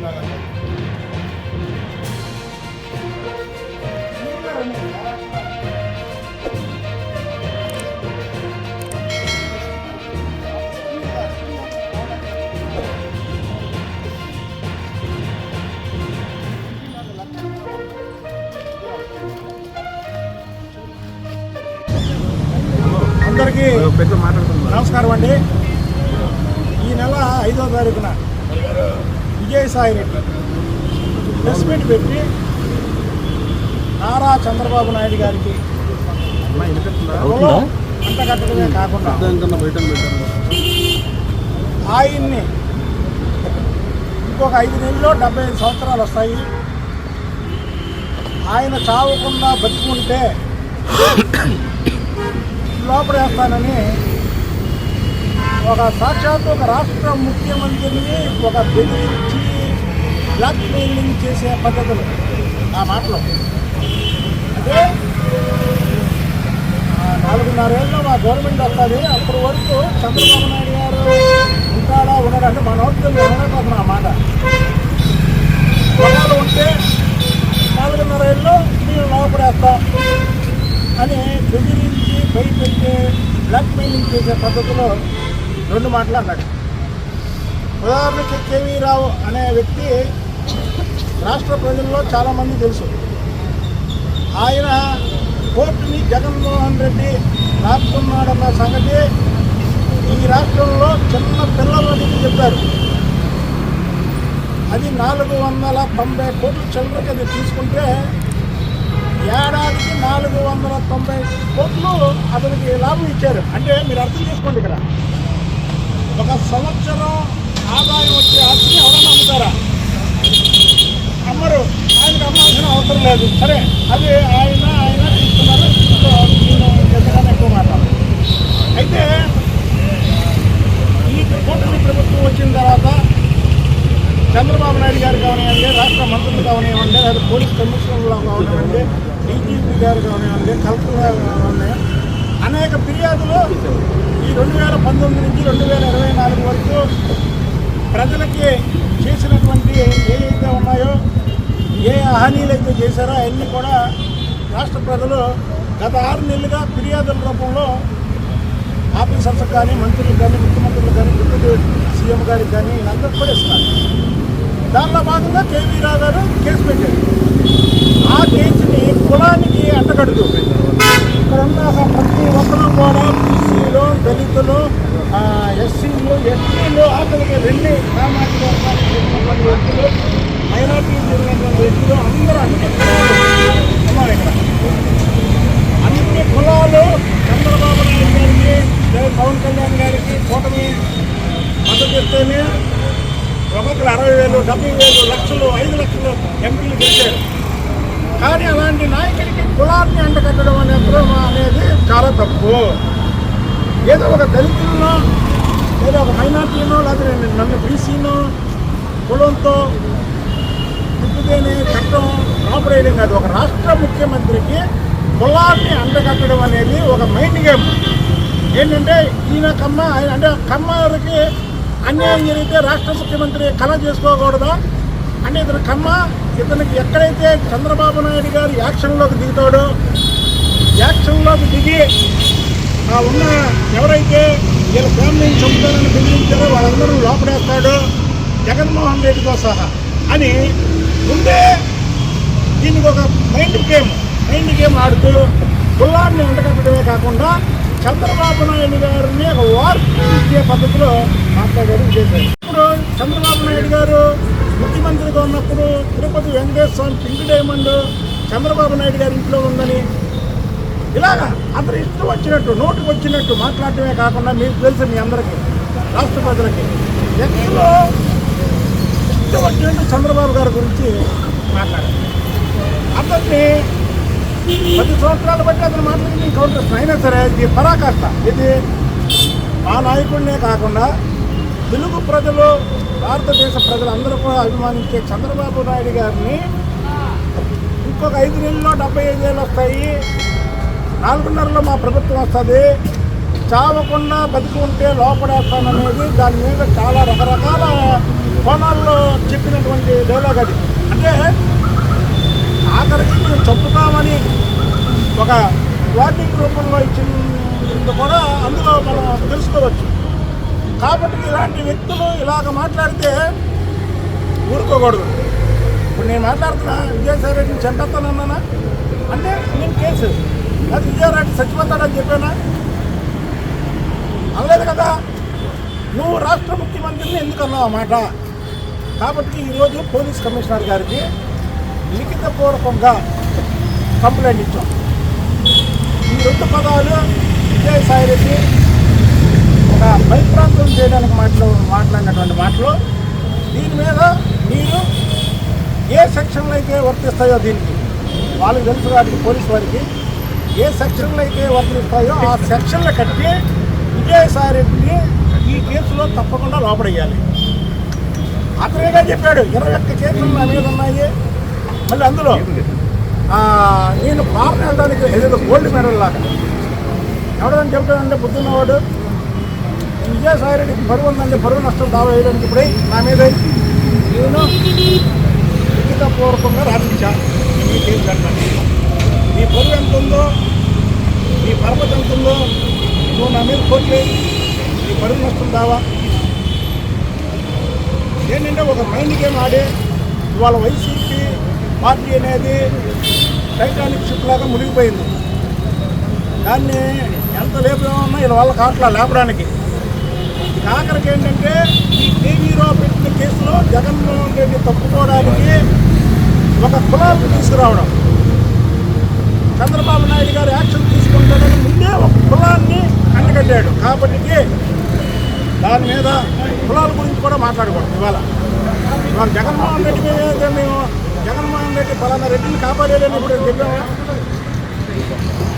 అందరికీ నమస్కారం అండి. ఈ నెల 5వ తారీఖున విజయసాయి రెడ్డి ప్రెస్ మీట్ పెట్టి నారా చంద్రబాబు నాయుడు గారికి అంటగట్టడమే కాకుండా ఆయన్ని ఇంకొక 5 నెలల్లో 75 సంవత్సరాలు వస్తాయి, ఆయన చావకుండా బతుకుంటే లోపడేస్తానని ఒక సాక్షాత్తు ఒక రాష్ట్ర ముఖ్యమంత్రిని ఒక బెదిరించి బ్లాక్మెయిలింగ్ చేసే పద్ధతులు ఆ మాటలు. అంటే 4.5 ఏళ్ళలో మా గవర్నమెంట్ వస్తుంది, అప్పటి వరకు చంద్రబాబు నాయుడు గారు ఉంటాడా ఉన్నాడంటే మన వద్దు ఉండకపోతున్నా ఆ మాట. పొలాలు ఉంటే 4.5 ఏళ్ళలో మేము లోపడేస్తాం అని బెదిరించి భయపెట్టే బ్లాక్మెయిలింగ్ చేసే పద్ధతిలో 2 మాటలు అన్నాడు. ఉదాహరణకి కేవీ రావు అనే వ్యక్తి రాష్ట్ర ప్రజల్లో చాలామంది తెలుసు. ఆయన కోర్టుని జగన్మోహన్ రెడ్డి రాస్తున్నాడన్న సంగతి ఈ రాష్ట్రంలో చిన్న పిల్లలకి చెప్పారు. అది 490 కోట్ల చిల్లరకి అది తీసుకుంటే ఏడాదికి 490 కోట్లు అతనికి లాభం ఇచ్చారు. అంటే మీరు అర్థం చేసుకోండి, ఇక్కడ ఒక సంవత్సరం ఆదాయం వచ్చే ఆస్తిని ఎవరైనా అమ్ముతారా? అమ్మరు. ఆయనకు అమ్మాల్సిన అవసరం లేదు. సరే, అది ఆయన తీసుకున్నారు. నేను ఎంతగానో ఎక్కువ మాట్లాడాలి. అయితే ఈ కూటమి ప్రభుత్వం వచ్చిన తర్వాత చంద్రబాబు నాయుడు గారు కానివ్వండి, రాష్ట్ర మంత్రులు కానివ్వండి, లేదా పోలీస్ కమిషనర్లు కానివ్వండి, డీజీపీ గారు కానివ్వండి, కలెక్టర్ గారు కానివ్వండి, అనేక ఫిర్యాదులు ఈ 2019 నుంచి 2024 వరకు ప్రజలకి చేసినటువంటి ఏవైతే ఉన్నాయో, ఏ హానీలు అయితే చేశారో అవన్నీ కూడా రాష్ట్ర ప్రజలు గత 6 నెలలుగా ఫిర్యాదుల రూపంలో ఆఫీసర్లకు కానీ, మంత్రులకు కానీ, ముఖ్యమంత్రులకు కానీ, డిప్యూటీ సీఎం గారికి కానీ వీళ్ళందరూ కూడా ఇస్తున్నారు. దానిలో భాగంగా కేవీ రావు గారు కేసు పెట్టారు. ఆ కేసుని కులానికి అంటగడుతూ ఇక్కడ ఉన్న ప్రతి ఒక్కరూ కూడా బీసీలు, దళితులు, ఎస్సీలు, ఎస్టీలు, ఆఖరికి 2 సామాజిక వర్గాలకు చెందినటువంటి వ్యక్తులు, మైనార్టీలు చెందినటువంటి వ్యక్తులు అందరూ అన్ని కులాలు ఉన్నారు. ఇక్కడ అన్ని కులాలు చంద్రబాబు నాయుడు గారికి, పవన్ కళ్యాణ్ గారికి కూటమి మద్దతు ఇస్తేనే ఒక్కొక్కరు 60,000, 70,000, లక్షలు, 5 లక్షలు ఎంపీలు గెలిచారు. కానీ అలాంటి నాయకుడికి కులాన్ని అంటకట్టడం అనేది చాలా తప్పు. ఏదో ఒక దళితులను లేదా ఒక మైనార్టీనో లేకపోతే నన్ను బీసీనో కులంతో తిప్పుతేనే చట్టం కాపాడేయడం కాదు. ఒక రాష్ట్ర ముఖ్యమంత్రికి కులాన్ని అంటకట్టడం అనేది ఒక మైండ్ గేమ్. ఏంటంటే ఈయన కమ్మ, ఆయన అంటే కమ్మకి అన్యాయం జరిగితే రాష్ట్ర ముఖ్యమంత్రి కళ చేసుకోకూడదా? అంటే ఇతను కమ్మ, ఇతనికి ఎక్కడైతే చంద్రబాబు నాయుడు గారు యాక్షన్లోకి దిగుతాడో, యాక్షన్లోకి దిగి ఉన్న ఎవరైతే వీళ్ళ ఫ్యామిలీని చంపుతారని బెదిరించారో వాళ్ళందరూ లోపడేస్తాడు జగన్మోహన్ రెడ్డితో సహా అని ముందే దీనికి ఒక మైండ్ గేమ్ ఆడుతూ కులాన్ని ఉండకట్టడమే కాకుండా చంద్రబాబు నాయుడు గారిని ఒక వార్పు ఇచ్చే పద్ధతిలో మాట్లాడారు చేశారు. ఇప్పుడు చంద్రబాబు నాయుడు గారు ముఖ్యమంత్రిగా ఉన్నప్పుడు తిరుపతి వెంకటేశ్వర స్వామి పింక్ డైమండ్ చంద్రబాబు నాయుడు గారి ఇంట్లో ఉందని ఇలాగా అతను ఇష్టం వచ్చినట్టు నోటుకు వచ్చినట్టు మాట్లాడటమే కాకుండా మీకు తెలుసు, మీ అందరికీ రాష్ట్ర ప్రజలకి ఎక్కడో ఇష్టం వచ్చినట్టు చంద్రబాబు గారి గురించి మాట్లాడారు. అతన్ని 10 సంవత్సరాలు బట్టి అతను మాట్లాడి కౌంటర్ అయినా సరే ఇది పరాకాష్ట. ఇది ఆ నాయకుడినే కాకుండా తెలుగు ప్రజలు, భారతదేశ ప్రజలందరూ కూడా అభిమానించే చంద్రబాబు నాయుడు గారిని ఇంకొక 5 నెలల్లో 75 ఏళ్ళు వస్తాయి, 4.5లో మా ప్రభుత్వం వస్తుంది, చావకుండా బతికి ఉంటే లోపడేస్తాననేది దాని మీద చాలా రకరకాల కోణాల్లో చెప్పినటువంటి డైలాగ్ అది. అంటే ఆఖరికి మేము చెప్పుతామని ఒక వార్నింగ్ రూపంలో ఇచ్చింది కూడా అందులో మనం తెలుసుకోవచ్చు. కాబట్టి ఇలాంటి వ్యక్తులు ఇలాగ మాట్లాడితే ఊరుకోకూడదు. ఇప్పుడు నేను మాట్లాడుతున్నా విజయసాయి రెడ్డిని చంపేస్తానన్నానా అంటే నేను కేసు అది విజయరెడ్డి చచ్చిపోతాడని చెప్పానా? అనలేదు కదా. నువ్వు రాష్ట్ర ముఖ్యమంత్రిని ఎందుకు అన్నావు ఆ మాట? కాబట్టి ఈరోజు పోలీస్ కమిషనర్ గారికి లిఖితపూర్వకంగా కంప్లైంట్ ఇచ్చాం. ఈ 2 పదాలు విజయసాయి రెడ్డి ఒక భయప్రాంతం చేయడానికి మాట్లాడినటువంటి మాటలు, దీని మీద మీరు ఏ సెక్షన్లు అయితే వర్తిస్తాయో దీనికి వాళ్ళకి తెలుసు వాటికి పోలీసు వారికి ఏ సెక్షన్లు అయితే వర్తిస్తాయో ఆ సెక్షన్లు కట్టి విజయసాయి రెడ్డిని ఈ కేసులో తప్పకుండా లోపడేయాలి. అతనేగా చెప్పాడు 21 కేసులు నా మీద ఉన్నాయి. మళ్ళీ అందులో నేను ఫారెన్ వెళ్ళడానికి ఏదో గోల్డ్ మెడల్ లాగా ఎవడని చెప్తానంటే బుద్ధున్నవాడు. విజయసాయి రెడ్డికి బరువు ఉందంటే బరువు నష్టం దావా వేయడానికి ఇప్పుడే నా మీద నేను లిఖితపూర్వకంగా రాసించాను. ఈ కేసు కట్టాను. నీ బరువు ఎంత ఉందో, నీ పరపతి ఎంత ఉందో నువ్వు నా మీద కోట్లే నీ బరువు నష్టం దావా. ఏంటంటే ఒక మైండ్ గేమ్ ఆడి ఇవాళ వైసీపీ పార్టీ అనేది టైటానిక్ షిప్ లాగా మునిగిపోయింది. దాన్ని ఎంత లేపేమన్నా ఇలా వాళ్ళ కాట్లా లేపడానికి. ఆఖరికి ఏంటంటే ఈ టీవీలో పెట్టిన కేసులో జగన్మోహన్ రెడ్డి తప్పుకోవడానికి ఒక కులాలను తీసుకురావడం, చంద్రబాబు నాయుడు గారు యాక్షన్ తీసుకుంటాడని ముందే ఒక కులాన్ని అంటగట్టాడు. కాబట్టి దాని మీద కులాల గురించి కూడా మాట్లాడకూడదు. ఇవాళ జగన్మోహన్ రెడ్డి మీద మేము జగన్మోహన్ రెడ్డి ఫలానా రెడ్డిని కాపాడేదని ఇప్పుడు చెప్పాము.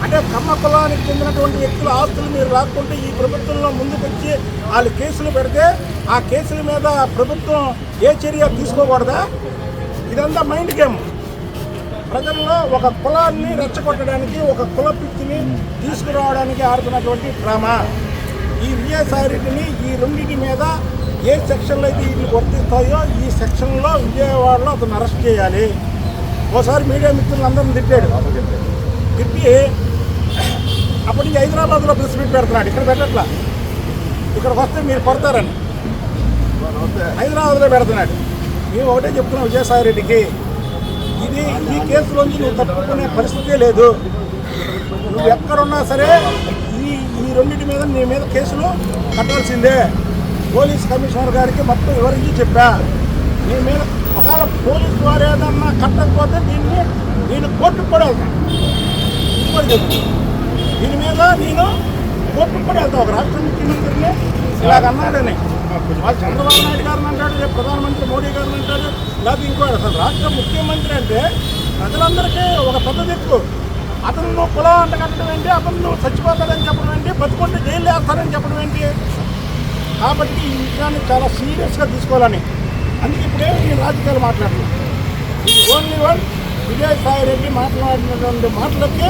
అంటే కమ్మ కులానికి చెందినటువంటి వ్యక్తుల ఆస్తులు మీరు రాకుంటే ఈ ప్రభుత్వంలో ముందుకు వచ్చి వాళ్ళు కేసులు పెడితే ఆ కేసుల మీద ప్రభుత్వం ఏ చర్య తీసుకోకూడదా? ఇదంతా మైండ్ గేమ్. ప్రజల్లో ఒక కులాన్ని రెచ్చగొట్టడానికి ఒక కుల పిచ్చిని తీసుకురావడానికి ఆడుతున్నటువంటి డ్రామా. ఈ విజయసాయి రెడ్డిని ఈ రెండింటి మీద ఏ సెక్షన్లో అయితే వీటికి వర్తిస్తాయో ఈ సెక్షన్లో విజయవాడలో అతను అరెస్ట్ చేయాలి. ఓసారి మీడియా మిత్రులందరినీ తిప్పి అప్పటి నుంచి హైదరాబాద్లో ప్రెస్ మీట్ పెడుతున్నాడు. ఇక్కడ పెట్టట్లా, ఇక్కడికి వస్తే మీరు కొడతారని హైదరాబాద్లో పెడుతున్నాడు. మేము ఒకటే చెప్తున్నాం విజయసాయి రెడ్డికి, ఈ కేసులోంచి నువ్వు తప్పుకునే పరిస్థితే లేదు. నువ్వు ఎక్కడున్నా సరే ఈ రెండింటి మీద నీ మీద కేసులు కట్టాల్సిందే. పోలీస్ కమిషనర్ గారికి మొత్తం వివరించి చెప్పా. నీ మీద ఒకవేళ పోలీసు వారు ఏదన్నా కట్టకపోతే నేను కోర్టుకు కూడా వెళ్తాను. దీని మీద నేను కోర్టుకు కూడా వెళ్తాను. ఒక రాష్ట్ర ముఖ్యమంత్రిని ఇలాగ అన్నాడని వాళ్ళు చంద్రబాబు నాయుడు గారిని అంటాడు, ప్రధానమంత్రి మోడీ గారిని అంటాడు, లేకపోతే ఇంకోటి. అసలు రాష్ట్ర ముఖ్యమంత్రి అంటే ప్రజలందరికీ ఒక పెద్ద దిక్కు. అతను నువ్వు కులం అంట కట్టడం ఏంటి, అతను నువ్వు చచ్చిపోతాడని చెప్పడం ఏంటి, బతుకుంటే జైలు వేస్తాడని చెప్పడం ఏంటి? కాబట్టి ఈ విషయాన్ని చాలా సీరియస్గా తీసుకోవాలని అందుకే ఇప్పుడే నేను రాజకీయాలు మాట్లాడుతున్నాను. ఇది ఓన్లీ వన్ విజయసాయి రెడ్డి మాట్లాడినటువంటి మాటలకి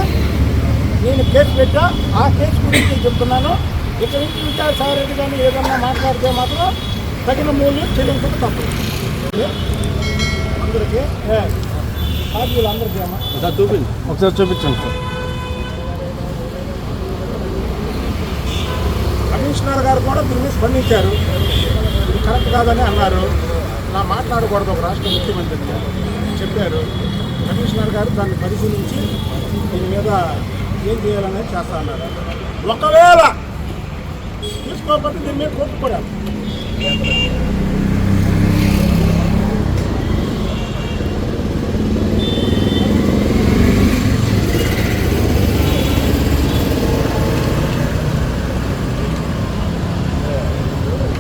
నేను కేసు పెట్టా. ఆ కేసు గురించి చెప్తున్నాను. ఇక్కడి నుంచి విజయసాయి రెడ్డి కానీ ఏదన్నా మాట్లాడితే మాత్రం తగిన మూల్యం చెల్లించక తప్పదు. అందరికీ పార్టీలందరికీ అమ్మా ఒకసారి చూపించండి సార్. కమిషనర్ గారు కూడా దీని మీద స్పందించారు. ఇది కరెక్ట్ కాదని అన్నారు. నా మాట్లాడకూడదు ఒక రాష్ట్ర ముఖ్యమంత్రిగా చెప్పారు. కమిషనర్ గారు దాన్ని పరిశీలించి దీని మీద ఏం చేయాలనేది చేస్తా అన్నారు. ఒకవేళ తీసుకోకపోతే దీని మీద కోర్టు కూడా